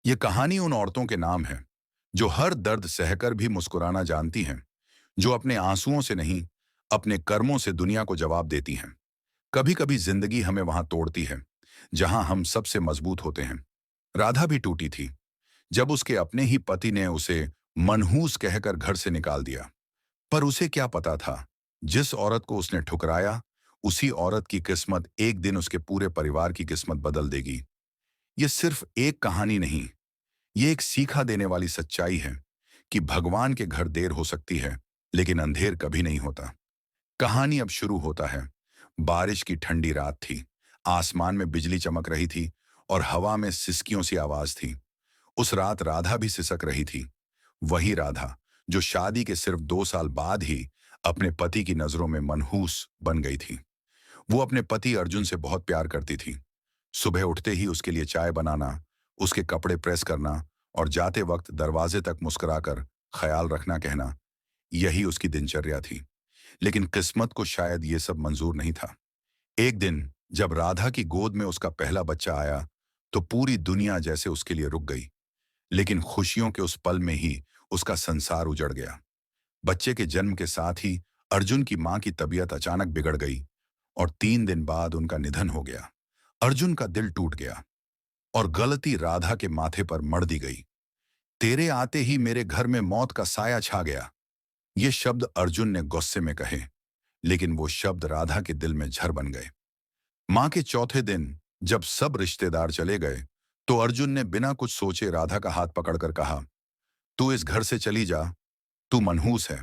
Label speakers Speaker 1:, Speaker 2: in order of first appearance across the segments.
Speaker 1: ये कहानी उन औरतों के नाम है जो हर दर्द सहकर भी मुस्कुराना जानती हैं, जो अपने आंसुओं से नहीं, अपने कर्मों से दुनिया को जवाब देती हैं। कभी कभी जिंदगी हमें वहां तोड़ती है जहां हम सबसे मजबूत होते हैं। राधा भी टूटी थी जब उसके अपने ही पति ने उसे मनहूस कहकर घर से निकाल दिया। पर उसे क्या पता था, जिस औरत को उसने ठुकराया, उसी औरत की किस्मत एक दिन उसके पूरे परिवार की किस्मत बदल देगी। ये सिर्फ एक कहानी नहीं, ये एक सीखा देने वाली सच्चाई है कि भगवान के घर देर हो सकती है, लेकिन अंधेर कभी नहीं होता। कहानी अब शुरू होता है। बारिश की ठंडी रात थी। आसमान में बिजली चमक रही थी और हवा में सिसकियों सी आवाज थी। उस रात राधा भी सिसक रही थी। वही राधा जो शादी के सिर्फ 2 साल बाद ही अपने पति की नजरों में मनहूस बन गई थी। वो अपने पति अर्जुन से बहुत प्यार करती थी। सुबह उठते ही उसके लिए चाय बनाना, उसके कपड़े प्रेस करना और जाते वक्त दरवाजे तक मुस्कुराकर ख्याल रखना कहना, यही उसकी दिनचर्या थी। लेकिन किस्मत को शायद ये सब मंजूर नहीं था। एक दिन जब राधा की गोद में उसका पहला बच्चा आया, तो पूरी दुनिया जैसे उसके लिए रुक गई। लेकिन खुशियों के उस पल में ही उसका संसार उजड़ गया। बच्चे के जन्म के साथ ही अर्जुन की मां की तबीयत अचानक बिगड़ गई और 3 दिन बाद उनका निधन हो गया। अर्जुन का दिल टूट गया और गलती राधा के माथे पर मढ़ दी गई। तेरे आते ही मेरे घर में मौत का साया छा गया। ये शब्द अर्जुन ने गुस्से में कहे, लेकिन वो शब्द राधा के दिल में झर बन गए। मां के चौथे दिन जब सब रिश्तेदार चले गए, तो अर्जुन ने बिना कुछ सोचे राधा का हाथ पकड़कर कहा, तू इस घर से चली जा, तू मनहूस है।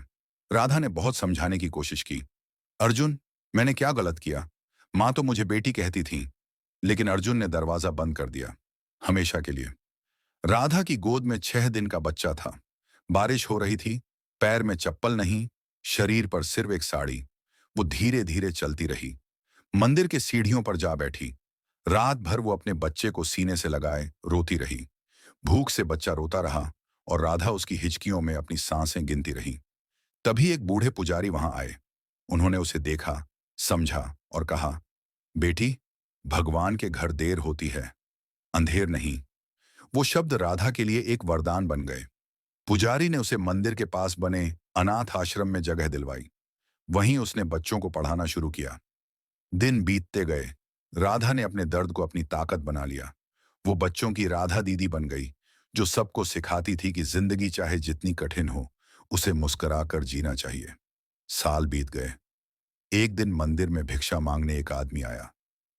Speaker 1: राधा ने बहुत समझाने की कोशिश की। अर्जुन, मैंने क्या गलत किया? मां तो मुझे बेटी कहती थी। लेकिन अर्जुन ने दरवाजा बंद कर दिया, हमेशा के लिए। राधा की गोद में 6 दिन का बच्चा था। बारिश हो रही थी, पैर में चप्पल नहीं, शरीर पर सिर्फ एक साड़ी। वो धीरे धीरे चलती रही, मंदिर के सीढ़ियों पर जा बैठी। रात भर वो अपने बच्चे को सीने से लगाए रोती रही। भूख से बच्चा रोता रहा और राधा उसकी हिचकियों में अपनी सांसें गिनती रही। तभी एक बूढ़े पुजारी वहां आए। उन्होंने उसे देखा, समझा और कहा, बेटी, भगवान के घर देर होती है, अंधेर नहीं। वो शब्द राधा के लिए एक वरदान बन गए। पुजारी ने उसे मंदिर के पास बने अनाथ आश्रम में जगह दिलवाई। वहीं उसने बच्चों को पढ़ाना शुरू किया। दिन बीतते गए। राधा ने अपने दर्द को अपनी ताकत बना लिया। वो बच्चों की राधा दीदी बन गई, जो सबको सिखाती थी कि जिंदगी चाहे जितनी कठिन हो, उसे मुस्कुराकर जीना चाहिए। साल बीत गए। एक दिन मंदिर में भिक्षा मांगने एक आदमी आया।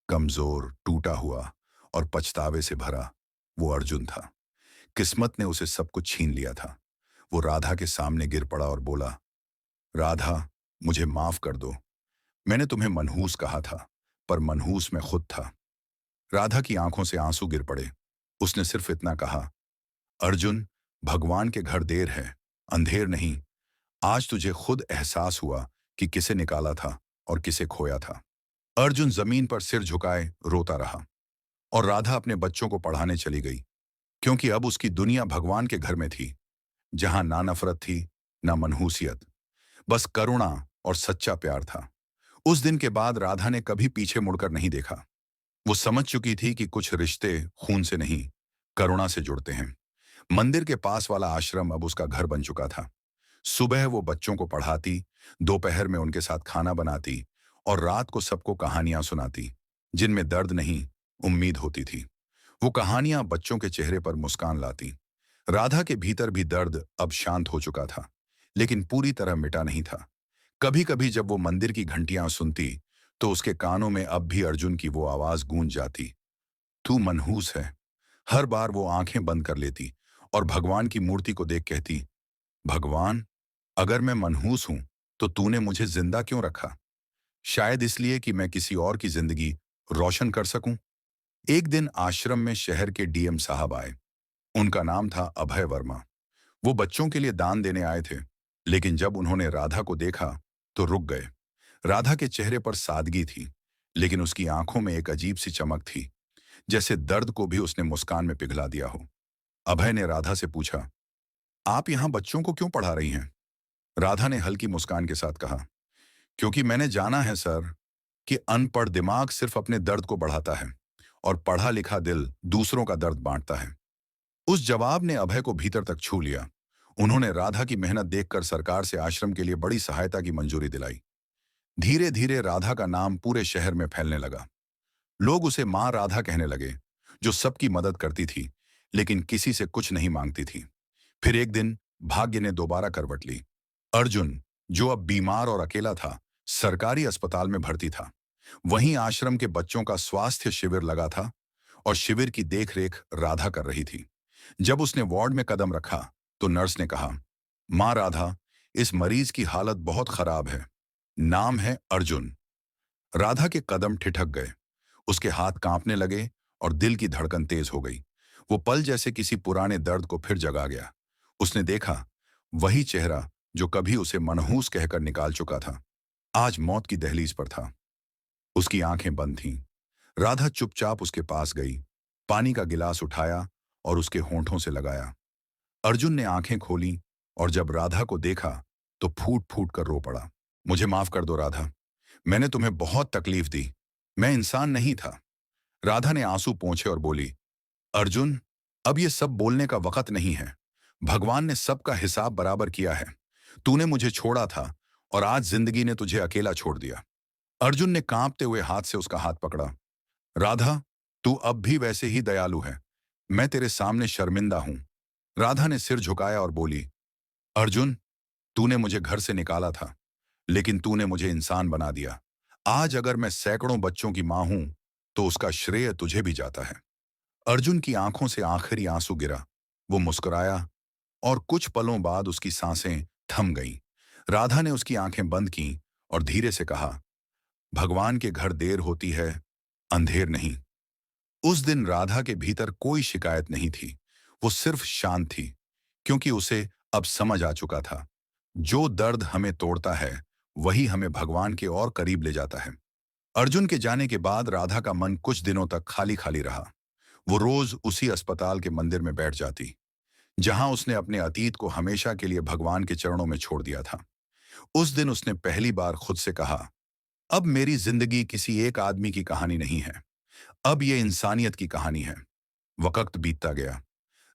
Speaker 1: कमजोर, टूटा हुआ और पछतावे से भरा। वो अर्जुन था। किस्मत ने उसे सब कुछ छीन लिया था। वो राधा के सामने गिर पड़ा और बोला, राधा, मुझे माफ कर दो। मैंने तुम्हें मनहूस कहा था, पर मनहूस मैं खुद था। राधा की आंखों से आंसू गिर पड़े। उसने सिर्फ इतना कहा, अर्जुन, भगवान के घर देर है, अंधेर नहीं। आज तुझे खुद एहसास हुआ कि किसे निकाला था और किसे खोया था। अर्जुन जमीन पर सिर झुकाए रोता रहा और राधा अपने बच्चों को पढ़ाने चली गई, क्योंकि अब उसकी दुनिया भगवान के घर में थी, जहां ना नफरत थी, ना मनहूसियत, बस करुणा और सच्चा प्यार था। उस दिन के बाद राधा ने कभी पीछे मुड़कर नहीं देखा। वो समझ चुकी थी कि कुछ रिश्ते खून से नहीं, करुणा से जुड़ते हैं। मंदिर के पास वाला आश्रम अब उसका घर बन चुका था। सुबह वो बच्चों को पढ़ाती, दोपहर में उनके साथ खाना बनाती और रात को सबको कहानियां सुनाती, जिनमें दर्द नहीं, उम्मीद होती थी। वो कहानियां बच्चों के चेहरे पर मुस्कान लाती। राधा के भीतर भी दर्द अब शांत हो चुका था, लेकिन पूरी तरह मिटा नहीं था। कभी कभी जब वो मंदिर की घंटियां सुनती, तो उसके कानों में अब भी अर्जुन की वो आवाज गूंज जाती, तू मनहूस है। हर बार वो आंखें बंद कर लेती और भगवान की मूर्ति को देख कहती, भगवान, अगर मैं मनहूस हूं, तो तूने मुझे जिंदा क्यों रखा? शायद इसलिए कि मैं किसी और की जिंदगी रोशन कर सकूं। एक दिन आश्रम में शहर के डीएम साहब आए। उनका नाम था अभय वर्मा। वो बच्चों के लिए दान देने आए थे, लेकिन जब उन्होंने राधा को देखा, तो रुक गए। राधा के चेहरे पर सादगी थी, लेकिन उसकी आंखों में एक अजीब सी चमक थी, जैसे दर्द को भी उसने मुस्कान में पिघला दिया हो। अभय ने राधा से पूछा, आप यहां बच्चों को क्यों पढ़ा रही हैं? राधा ने हल्की मुस्कान के साथ कहा, क्योंकि मैंने जाना है सर, कि अनपढ़ दिमाग सिर्फ अपने दर्द को बढ़ाता है और पढ़ा लिखा दिल दूसरों का दर्द बांटता है। उस जवाब ने अभय को भीतर तक छू लिया। उन्होंने राधा की मेहनत देखकर सरकार से आश्रम के लिए बड़ी सहायता की मंजूरी दिलाई। धीरे धीरे राधा का नाम पूरे शहर में फैलने लगा। लोग उसे मां राधा कहने लगे, जो सबकी मदद करती थी लेकिन किसी से कुछ नहीं मांगती थी। फिर एक दिन भाग्य ने दोबारा करवट ली। अर्जुन, जो अब बीमार और अकेला था, सरकारी अस्पताल में भर्ती था। वहीं आश्रम के बच्चों का स्वास्थ्य शिविर लगा था और शिविर की देखरेख राधा कर रही थी। जब उसने वार्ड में कदम रखा तो नर्स ने कहा, मां राधा, इस मरीज की हालत बहुत खराब है। नाम है अर्जुन। राधा के कदम ठिठक गए, उसके हाथ कांपने लगे और दिल की धड़कन तेज हो गई। वो पल जैसे किसी पुराने दर्द को फिर जगा गया। उसने देखा, वही चेहरा जो कभी उसे मनहूस कहकर निकाल चुका था, आज मौत की दहलीज पर था। उसकी आंखें बंद थीं। राधा चुपचाप उसके पास गई, पानी का गिलास उठाया और उसके होंठों से लगाया। अर्जुन ने आंखें खोली और जब राधा को देखा तो फूट फूट कर रो पड़ा। मुझे माफ कर दो राधा, मैंने तुम्हें बहुत तकलीफ दी। मैं इंसान नहीं था। राधा ने आंसू पोंछे और बोली, अर्जुन, अब ये सब बोलने का वक्त नहीं है। भगवान ने सबका हिसाब बराबर किया है। तूने मुझे छोड़ा था और आज जिंदगी ने तुझे अकेला छोड़ दिया। अर्जुन ने कांपते हुए हाथ से उसका हाथ पकड़ा। राधा, तू अब भी वैसे ही दयालु है। मैं तेरे सामने शर्मिंदा हूं। राधा ने सिर झुकाया और बोली, अर्जुन, तूने मुझे घर से निकाला था, लेकिन तूने मुझे इंसान बना दिया। आज अगर मैं सैकड़ों बच्चों की मां हूं, तो उसका श्रेय तुझे भी जाता है। अर्जुन की आंखों से आखिरी आंसू गिरा। वो मुस्कुराया और कुछ पलों बाद उसकी सांसें थम गईं। राधा ने उसकी आंखें बंद की और धीरे से कहा, भगवान के घर देर होती है, अंधेर नहीं। उस दिन राधा के भीतर कोई शिकायत नहीं थी। वो सिर्फ शांत थी, क्योंकि उसे अब समझ आ चुका था, जो दर्द हमें तोड़ता है वही हमें भगवान के और करीब ले जाता है। अर्जुन के जाने के बाद राधा का मन कुछ दिनों तक खाली खाली रहा। वो रोज उसी अस्पताल के मंदिर में बैठ जाती, जहां उसने अपने अतीत को हमेशा के लिए भगवान के चरणों में छोड़ दिया था। उस दिन उसने पहली बार खुद से कहा, अब मेरी जिंदगी किसी एक आदमी की कहानी नहीं है, अब ये इंसानियत की कहानी है। वक्त बीतता गया।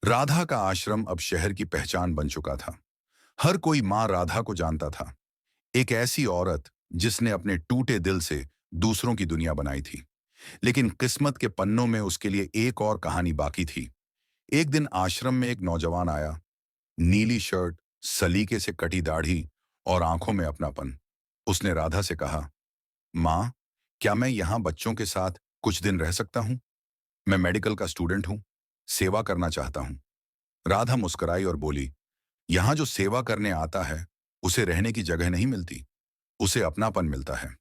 Speaker 1: राधा का आश्रम अब शहर की पहचान बन चुका था। हर कोई मां राधा को जानता था, एक ऐसी औरत जिसने अपने टूटे दिल से दूसरों की दुनिया बनाई थी। लेकिन किस्मत के पन्नों में उसके लिए एक और कहानी बाकी थी। एक दिन आश्रम में एक नौजवान आया, नीली शर्ट, सलीके से कटी दाढ़ी और आंखों में अपनापन। उसने राधा से कहा, मां, क्या मैं यहां बच्चों के साथ कुछ दिन रह सकता हूं? मैं मेडिकल का स्टूडेंट हूं, सेवा करना चाहता हूं। राधा मुस्कुराई और बोली, यहां जो सेवा करने आता है उसे रहने की जगह नहीं मिलती, उसे अपनापन मिलता है।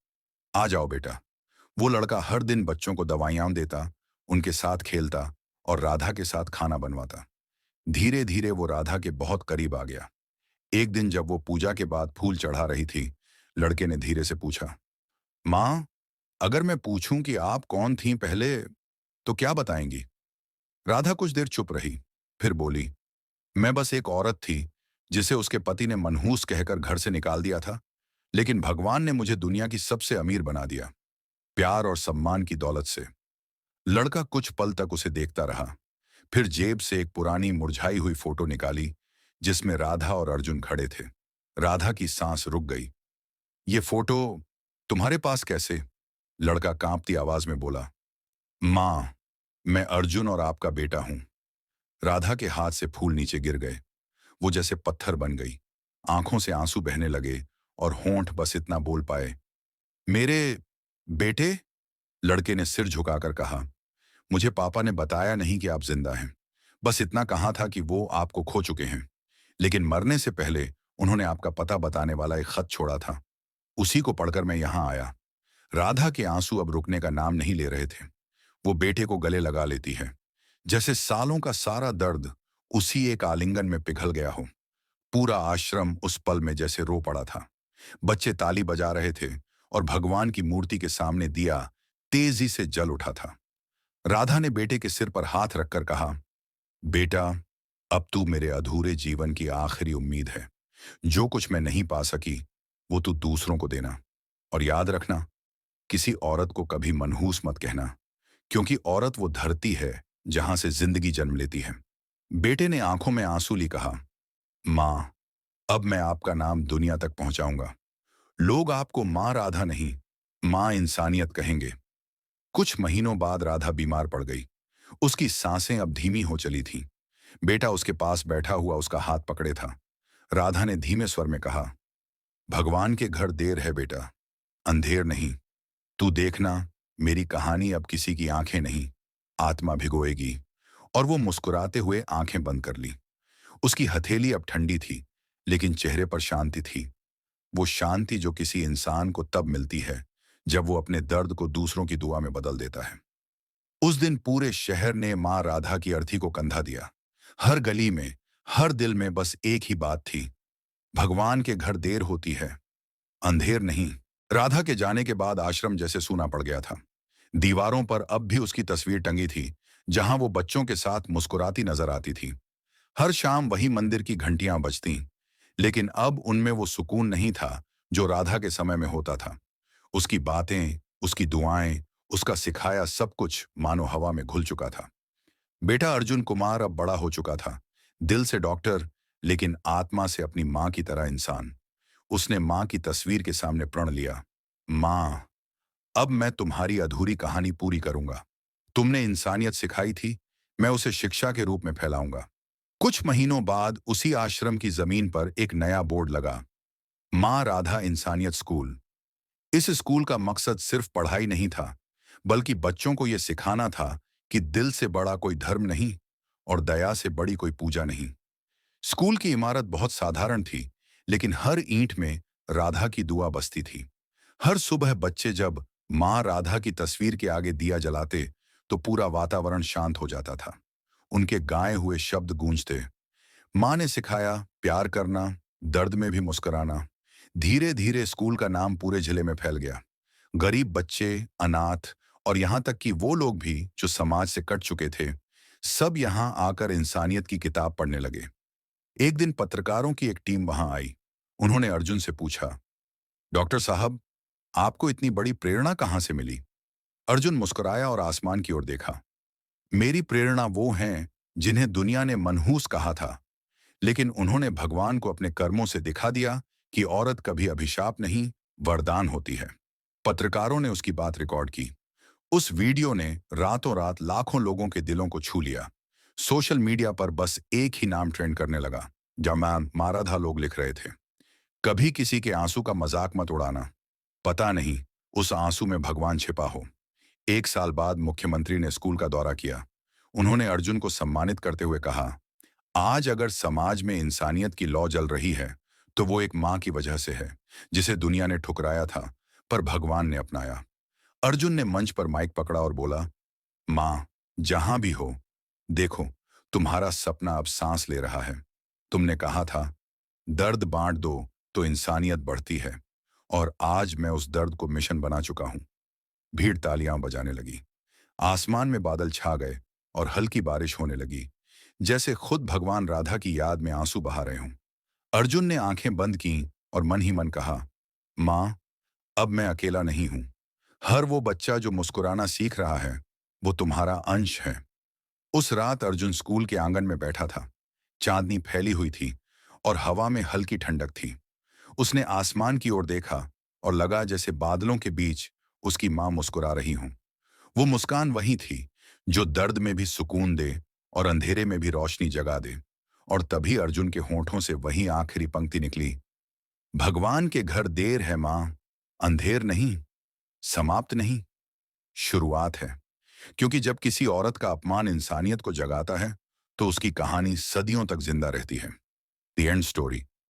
Speaker 1: आ जाओ बेटा। वो लड़का हर दिन बच्चों को दवाइयां देता, उनके साथ खेलता और राधा के साथ खाना बनवाता। धीरे धीरे वो राधा के बहुत करीब आ गया। एक दिन जब वो पूजा के बाद फूल चढ़ा रही थी, लड़के ने धीरे से पूछा, मां, अगर मैं पूछूं कि आप कौन थीं पहले, तो क्या बताएंगी? राधा कुछ देर चुप रही, फिर बोली, मैं बस एक औरत थी जिसे उसके पति ने मनहूस कहकर घर से निकाल दिया था, लेकिन भगवान ने मुझे दुनिया की सबसे अमीर बना दिया, प्यार और सम्मान की दौलत से। लड़का कुछ पल तक उसे देखता रहा, फिर जेब से एक पुरानी मुरझाई हुई फोटो निकाली जिसमें राधा और अर्जुन खड़े थे। राधा की सांस रुक गई। ये फोटो तुम्हारे पास कैसे? लड़का कांपती आवाज में बोला, मां, मैं अर्जुन और आपका बेटा हूं। राधा के हाथ से फूल नीचे गिर गए। वो जैसे पत्थर बन गई। आंखों से आंसू बहने लगे और होंठ बस इतना बोल पाए, मेरे बेटे। लड़के ने सिर झुकाकर कहा, मुझे पापा ने बताया नहीं कि आप जिंदा हैं। बस इतना कहा था कि वो आपको खो चुके हैं, लेकिन मरने से पहले उन्होंने आपका पता बताने वाला एक खत छोड़ा था। उसी को पढ़कर मैं यहां आया। राधा के आंसू अब रुकने का नाम नहीं ले रहे थे। वो बेटे को गले लगा लेती है, जैसे सालों का सारा दर्द उसी एक आलिंगन में पिघल गया हो। पूरा आश्रम उस पल में जैसे रो पड़ा था। बच्चे ताली बजा रहे थे और भगवान की मूर्ति के सामने दिया तेजी से जल उठा था। राधा ने बेटे के सिर पर हाथ रखकर कहा, बेटा, अब तू मेरे अधूरे जीवन की आखिरी उम्मीद है। जो कुछ मैं नहीं पा सकी वो तू दूसरों को देना। और याद रखना, किसी औरत को कभी मनहूस मत कहना, क्योंकि औरत वो धरती है जहां से जिंदगी जन्म लेती है। बेटे ने आंखों में आंसू ली कहा, माँ, अब मैं आपका नाम दुनिया तक पहुंचाऊंगा। लोग आपको माँ राधा नहीं, माँ इंसानियत कहेंगे। कुछ महीनों बाद राधा बीमार पड़ गई। उसकी सांसें अब धीमी हो चली थीं। बेटा उसके पास बैठा हुआ उसका हाथ पकड़े था। राधा ने धीमे स्वर में कहा, भगवान के घर देर है बेटा, अंधेर नहीं। तू देखना, मेरी कहानी अब किसी की आंखें नहीं, आत्मा भिगोएगी। और वो मुस्कुराते हुए आंखें बंद कर ली। उसकी हथेली अब ठंडी थी, लेकिन चेहरे पर शांति थी। वो शांति जो किसी इंसान को तब मिलती है जब वो अपने दर्द को दूसरों की दुआ में बदल देता है। उस दिन पूरे शहर ने मां राधा की अर्थी को कंधा दिया। हर गली में, हर दिल में बस एक ही बात थी, भगवान के घर देर होती है, अंधेर नहीं। राधा के जाने के बाद आश्रम जैसे सूना पड़ गया था। दीवारों पर अब भी उसकी तस्वीर टंगी थी, जहां वो बच्चों के साथ मुस्कुराती नजर आती थी। हर शाम वही मंदिर की घंटियां बजतीं, लेकिन अब उनमें वो सुकून नहीं था जो राधा के समय में होता था। उसकी बातें, उसकी दुआएं, उसका सिखाया सब कुछ मानो हवा में घुल चुका था। बेटा अर्जुन कुमार अब बड़ा हो चुका था, दिल से डॉक्टर, लेकिन आत्मा से अपनी माँ की तरह इंसान। उसने माँ की तस्वीर के सामने प्रण लिया, माँ, अब मैं तुम्हारी अधूरी कहानी पूरी करूंगा। तुमने इंसानियत सिखाई थी, मैं उसे शिक्षा के रूप में फैलाऊंगा। कुछ महीनों बाद उसी आश्रम की जमीन पर एक नया बोर्ड लगा, माँ राधा इंसानियत स्कूल। इस स्कूल का मकसद सिर्फ पढ़ाई नहीं था, बल्कि बच्चों को यह सिखाना था कि दिल से बड़ा कोई धर्म नहीं और दया से बड़ी कोई पूजा नहीं। स्कूल की इमारत बहुत साधारण थी, लेकिन हर ईंट में राधा की दुआ बसती थी। हर सुबह बच्चे जब माँ राधा की तस्वीर के आगे दिया जलाते, तो पूरा वातावरण शांत हो जाता था। उनके गाए हुए शब्द गूंजते, माँ ने सिखाया प्यार करना, दर्द में भी मुस्कुराना। धीरे धीरे स्कूल का नाम पूरे जिले में फैल गया। गरीब बच्चे, अनाथ और यहाँ तक कि वो लोग भी जो समाज से कट चुके थे, सब यहाँ आकर इंसानियत की किताब पढ़ने लगे। एक दिन पत्रकारों की एक टीम वहां आई। उन्होंने अर्जुन से पूछा, डॉक्टर साहब, आपको इतनी बड़ी प्रेरणा कहाँ से मिली? अर्जुन मुस्कुराया और आसमान की ओर देखा। मेरी प्रेरणा वो हैं जिन्हें दुनिया ने मनहूस कहा था, लेकिन उन्होंने भगवान को अपने कर्मों से दिखा दिया कि औरत कभी अभिशाप नहीं, वरदान होती है। पत्रकारों ने उसकी बात रिकॉर्ड की। उस वीडियो ने रातों रात लाखों लोगों के दिलों को छू लिया। सोशल मीडिया पर बस एक ही नाम ट्रेंड करने लगा, जमान माराधा। लोग लिख रहे थे, कभी किसी के आंसू का मजाक मत उड़ाना, पता नहीं उस आंसू में भगवान छिपा हो। एक साल बाद मुख्यमंत्री ने स्कूल का दौरा किया। उन्होंने अर्जुन को सम्मानित करते हुए कहा, आज अगर समाज में इंसानियत की लौ जल रही है, तो वो एक माँ की वजह से है, जिसे दुनिया ने ठुकराया था, पर भगवान ने अपनाया। अर्जुन ने मंच पर माइक पकड़ा और बोला, माँ, जहां भी हो, देखो, तुम्हारा सपना अब सांस ले रहा है। तुमने कहा था, दर्द बांट दो तो इंसानियत बढ़ती है, और आज मैं उस दर्द को मिशन बना चुका हूं। भीड़ तालियां बजाने लगी। आसमान में बादल छा गए और हल्की बारिश होने लगी, जैसे खुद भगवान राधा की याद में आंसू बहा रहे हों। अर्जुन ने आंखें बंद की और मन ही मन कहा, माँ, अब मैं अकेला नहीं हूं। हर वो बच्चा जो मुस्कुराना सीख रहा है, वो तुम्हारा अंश है। उस रात अर्जुन स्कूल के आंगन में बैठा था। चांदनी फैली हुई थी और हवा में हल्की ठंडक थी। उसने आसमान की ओर देखा और लगा जैसे बादलों के बीच उसकी माँ मुस्कुरा रही हूं। वो मुस्कान वही थी जो दर्द में भी सुकून दे और अंधेरे में भी रोशनी जगा दे। और तभी अर्जुन के होंठों से वही आखिरी पंक्ति निकली, भगवान के घर देर है माँ, अंधेर नहीं, समाप्त नहीं, शुरुआत है। क्योंकि जब किसी औरत का अपमान इंसानियत को जगाता है, तो उसकी कहानी सदियों तक जिंदा रहती है। The end story.